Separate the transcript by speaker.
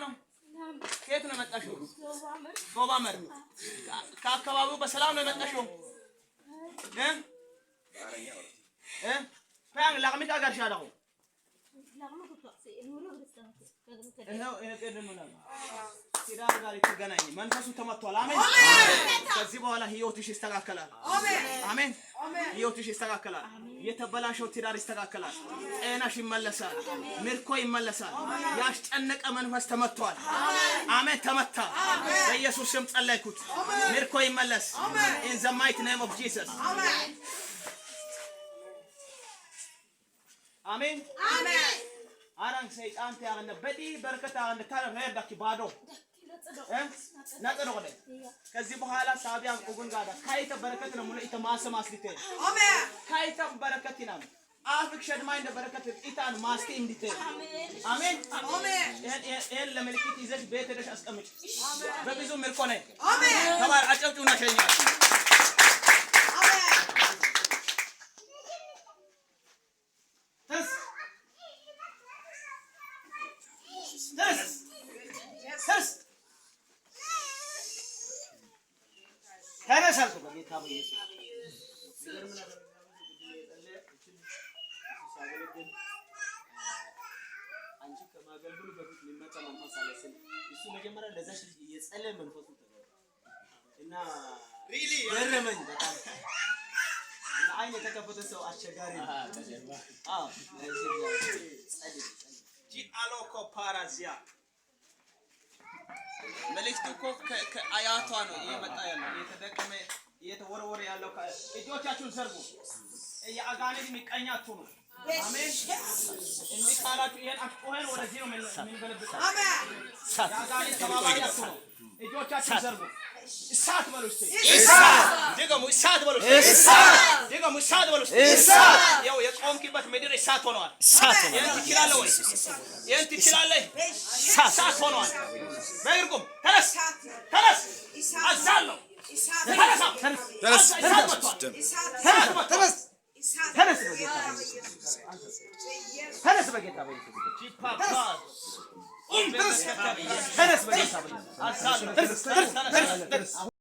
Speaker 1: ነው ከየት ነው መጣሽው ሶባመር ከአካባቢው በሰላም ነው መጣሽው ፈያን ላቅሚታ ጋር ሻዳው ይሄው እነቀደምና ሲዳር ጋር ይገናኝ መንፈሱ ተመቷል አሜን ከዚህ በኋላ ህይወትሽ ይስተካከላል አሜን ህይወትሽ ይስተካከላል የተበላሸው ትዳር ይስተካከላል ጤናሽ ይመለሳል ምርኮ ይመለሳል ያስጨነቀ መንፈስ ተመቷል አሜን ተመታ በኢየሱስ ስም ጸለይኩት ምርኮ ይመለስ in the mighty name of Jesus አሜን አሜን አራን ሰይጣን ታያነ በዲ በረከታ እንታረ ረዳኪ ባዶ ናጠሮ ወደ ከዚህ በኋላ ሳቢያን ቁጉን ጋዳ ካይተ በረከት ነው ሙሉ ኢተማሰ ማስሊቴ አሜን ካይተ በረከት ይናም አፍክ ሸድማ እንደ በረከት ኢታን ማስቲ እንዲቴ አሜን አሜን ይሄን ለምልክት ይዘሽ ቤት ሄደሽ አስቀምጪ በብዙ ምርኮ ነይ አሜን ተባር አጨብጭውና ሸኛል ተነሳልኩ በጌታ በኢየሱስ ይገርም ነገር አንቺ ከማገልገሉ በፊት ሊመጣ መንፈስ አለስን እሱ መጀመሪያ ለዛሽ የጸለየ መንፈሱ ተገባ እና ሪሊ ገረመኝ በጣም እና አይኔ የተከፈተ ሰው አስቸጋሪ አዎ ጸልይ ጂ አሎኮ ፓራዚያ መልእክቱ እኮ ከአያቷ ነው እየመጣ ያለው እየተደቀመ እየተወረወረ ያለው እጆቻችሁን ዘርጉ የአጋኔን የሚቀኛችሁ ነው አሜን እንዲካላችሁ ይሄን አሽቆሄን ወደዚህ ነው የምንገለብጥ አሜን የአጋኔን ተባባሪያችሁ ነው እጆቻችሁን ዘርጉ እሳት በሉ እስቲ እሳት ደግሞ እሳት በሉ እሳት ደግሞ እሳት በሉ እሳት ያው የቆምክበት ምድር እሳት ሆኗል እሳት ይሄን ትችላለህ ወይ ይሄን ትችላለህ እሳት ሆኗል በእርግም ተነስ ተነስ አዛለው ተነስ ተነስ ተነስ ተነስ ተነስ በጌታ በኢየሱስ ተነስ በጌታ በኢየሱስ